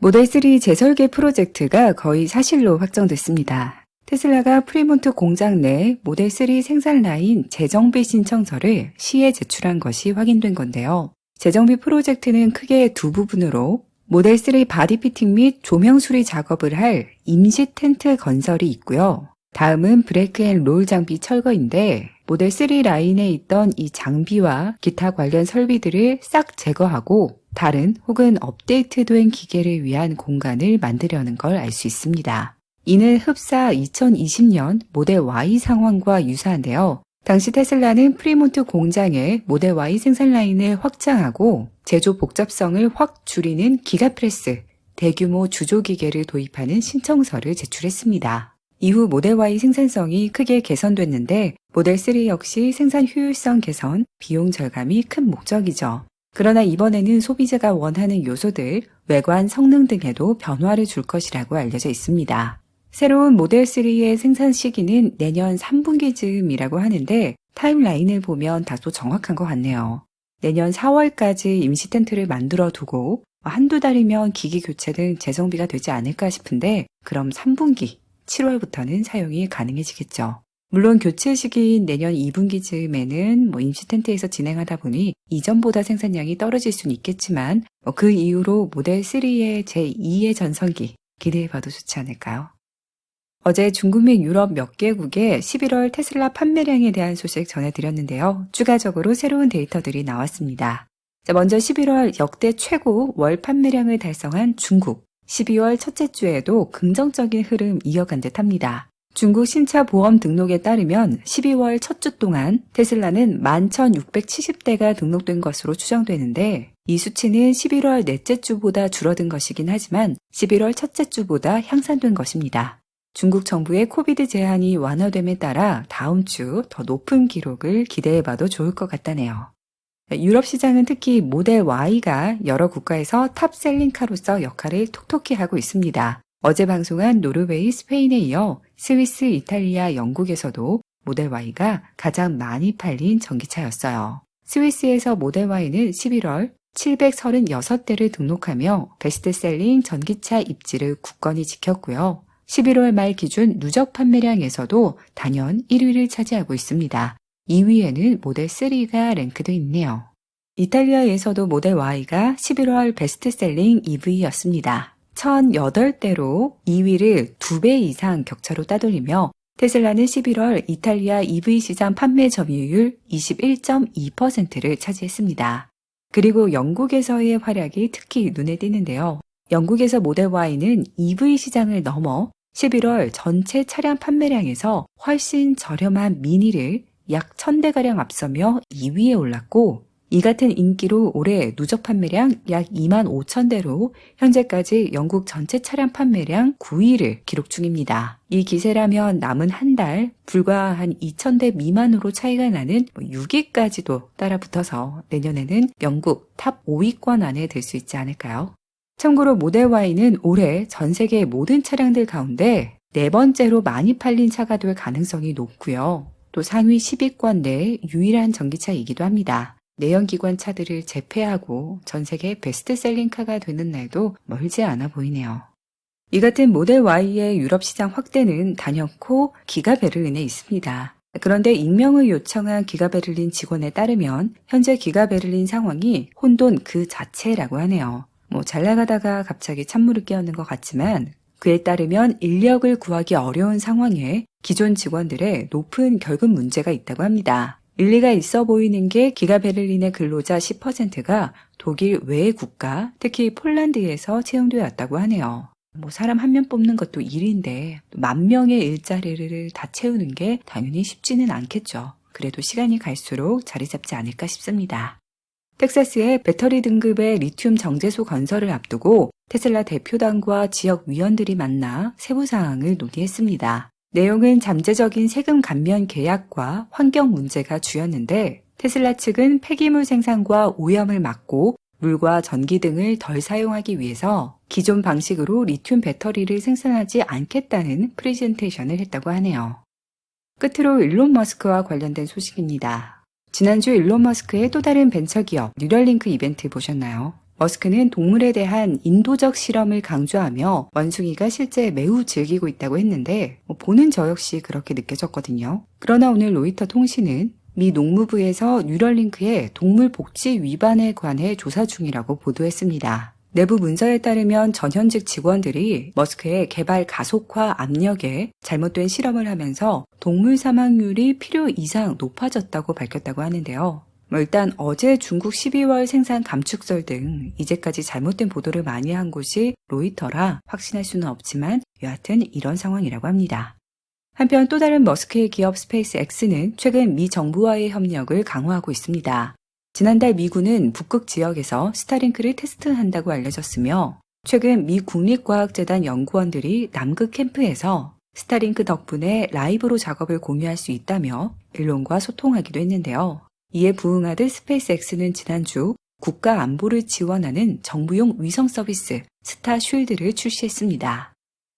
모델3 재설계 프로젝트가 거의 사실로 확정됐습니다. 테슬라가 프리몬트 공장 내 모델3 생산 라인 재정비 신청서를 시에 제출한 것이 확인된 건데요. 재정비 프로젝트는 크게 두 부분으로 모델3 바디 피팅 및 조명 수리 작업을 할 임시 텐트 건설이 있고요. 다음은 브레이크 앤 롤 장비 철거인데 모델3 라인에 있던 이 장비와 기타 관련 설비들을 싹 제거하고 다른 혹은 업데이트된 기계를 위한 공간을 만들려는 걸 알 수 있습니다. 이는 흡사 2020년 모델 Y 상황과 유사한데요. 당시 테슬라는 프리몬트 공장에 모델 Y 생산 라인을 확장하고 제조 복잡성을 확 줄이는 기가프레스, 대규모 주조기계를 도입하는 신청서를 제출했습니다. 이후 모델 Y 생산성이 크게 개선됐는데 모델 3 역시 생산 효율성 개선, 비용 절감이 큰 목적이죠. 그러나 이번에는 소비자가 원하는 요소들, 외관, 성능 등에도 변화를 줄 것이라고 알려져 있습니다. 새로운 모델 3의 생산 시기는 내년 3분기쯤이라고 하는데 타임라인을 보면 다소 정확한 것 같네요. 내년 4월까지 임시 텐트를 만들어 두고 한두 달이면 기기 교체 등 재정비가 되지 않을까 싶은데 그럼 3분기, 7월부터는 사용이 가능해지겠죠. 물론 교체 시기인 내년 2분기쯤에는 임시 텐트에서 진행하다 보니 이전보다 생산량이 떨어질 수는 있겠지만 그 이후로 모델 3의 제2의 전성기 기대해봐도 좋지 않을까요? 어제 중국 및 유럽 몇 개국의 11월 테슬라 판매량에 대한 소식 전해드렸는데요. 추가적으로 새로운 데이터들이 나왔습니다. 먼저 11월 역대 최고 월 판매량을 달성한 중국. 12월 첫째 주에도 긍정적인 흐름 이어간 듯합니다. 중국 신차 보험 등록에 따르면 12월 첫 주 동안 테슬라는 11,670대가 등록된 것으로 추정되는데 이 수치는 11월 넷째 주보다 줄어든 것이긴 하지만 11월 첫째 주보다 향상된 것입니다. 중국 정부의 코비드 제한이 완화됨에 따라 다음 주 더 높은 기록을 기대해봐도 좋을 것 같다네요. 유럽 시장은 특히 모델 Y가 여러 국가에서 탑셀링카로서 역할을 톡톡히 하고 있습니다. 어제 방송한 노르웨이, 스페인에 이어 스위스, 이탈리아, 영국에서도 모델 Y가 가장 많이 팔린 전기차였어요. 스위스에서 모델 Y는 11월 736대를 등록하며 베스트셀링 전기차 입지를 굳건히 지켰고요. 11월 말 기준 누적 판매량에서도 단연 1위를 차지하고 있습니다. 2위에는 모델 3가 랭크되어 있네요. 이탈리아에서도 모델 Y가 11월 베스트셀링 EV였습니다. 1,008대로 2위를 2배 이상 격차로 따돌리며 테슬라는 11월 이탈리아 EV 시장 판매 점유율 21.2%를 차지했습니다. 그리고 영국에서의 활약이 특히 눈에 띄는데요. 영국에서 모델 Y는 EV 시장을 넘어 11월 전체 차량 판매량에서 훨씬 저렴한 미니를 약 1,000대가량 앞서며 2위에 올랐고 이 같은 인기로 올해 누적 판매량 약 25,000대로 현재까지 영국 전체 차량 판매량 9위를 기록 중입니다. 이 기세라면 남은 한 달 불과 한 2,000대 미만으로 차이가 나는 6위까지도 따라붙어서 내년에는 영국 탑 5위권 안에 들 수 있지 않을까요? 참고로 모델 Y는 올해 전 세계 모든 차량들 가운데 네 번째로 많이 팔린 차가 될 가능성이 높고요. 또 상위 10위권 내 유일한 전기차이기도 합니다. 내연기관 차들을 제패하고 전 세계 베스트셀링카가 되는 날도 멀지 않아 보이네요. 이 같은 모델 Y의 유럽 시장 확대는 단연코 기가베를린에 있습니다. 그런데 익명을 요청한 기가베를린 직원에 따르면 현재 기가베를린 상황이 혼돈 그 자체라고 하네요. 잘 나가다가 갑자기 찬물을 끼얹는 것 같지만 그에 따르면 인력을 구하기 어려운 상황에 기존 직원들의 높은 결급 문제가 있다고 합니다. 일리가 있어 보이는 게 기가베를린의 근로자 10%가 독일 외의 국가, 특히 폴란드에서 채용되어 왔다고 하네요. 사람 한 명 뽑는 것도 일인데 10,000명의 일자리를 다 채우는 게 당연히 쉽지는 않겠죠. 그래도 시간이 갈수록 자리 잡지 않을까 싶습니다. 텍사스의 배터리 등급의 리튬 정제소 건설을 앞두고 테슬라 대표단과 지역 위원들이 만나 세부 사항을 논의했습니다. 내용은 잠재적인 세금 감면 계약과 환경 문제가 주였는데 테슬라 측은 폐기물 생산과 오염을 막고 물과 전기 등을 덜 사용하기 위해서 기존 방식으로 리튬 배터리를 생산하지 않겠다는 프레젠테이션을 했다고 하네요. 끝으로 일론 머스크와 관련된 소식입니다. 지난주 일론 머스크의 또 다른 벤처기업 뉴럴링크 이벤트 보셨나요? 머스크는 동물에 대한 인도적 실험을 강조하며 원숭이가 실제 매우 즐기고 있다고 했는데 보는 저 역시 그렇게 느껴졌거든요. 그러나 오늘 로이터 통신은 미 농무부에서 뉴럴링크의 동물 복지 위반에 관해 조사 중이라고 보도했습니다. 내부 문서에 따르면 전현직 직원들이 머스크의 개발 가속화 압력에 잘못된 실험을 하면서 동물 사망률이 필요 이상 높아졌다고 밝혔다고 하는데요. 일단 어제 중국 12월 생산 감축설 등 이제까지 잘못된 보도를 많이 한 곳이 로이터라 확신할 수는 없지만 여하튼 이런 상황이라고 합니다. 한편 또 다른 머스크의 기업 스페이스X는 최근 미 정부와의 협력을 강화하고 있습니다. 지난달 미군은 북극 지역에서 스타링크를 테스트한다고 알려졌으며 최근 미 국립과학재단 연구원들이 남극 캠프에서 스타링크 덕분에 라이브로 작업을 공유할 수 있다며 일론과 소통하기도 했는데요. 이에 부응하듯 스페이스X는 지난주 국가 안보를 지원하는 정부용 위성 서비스 스타쉴드를 출시했습니다.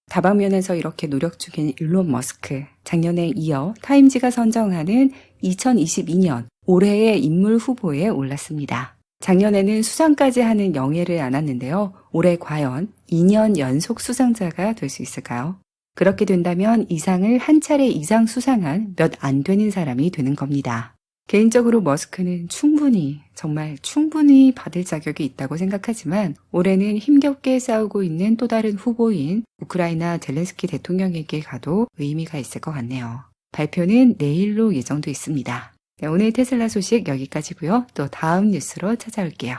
다방면에서 이렇게 노력 중인 일론 머스크, 작년에 이어 타임지가 선정하는 2022년 올해의 인물 후보에 올랐습니다. 작년에는 수상까지 하는 영예를 안았는데요. 올해 과연 2년 연속 수상자가 될 수 있을까요? 그렇게 된다면 이 상을 한 차례 이상 수상한 몇 안 되는 사람이 되는 겁니다. 개인적으로 머스크는 정말 충분히 받을 자격이 있다고 생각하지만 올해는 힘겹게 싸우고 있는 또 다른 후보인 우크라이나 젤렌스키 대통령에게 가도 의미가 있을 것 같네요. 발표는 내일로 예정돼 있습니다. 네, 오늘 테슬라 소식 여기까지고요. 또 다음 뉴스로 찾아올게요.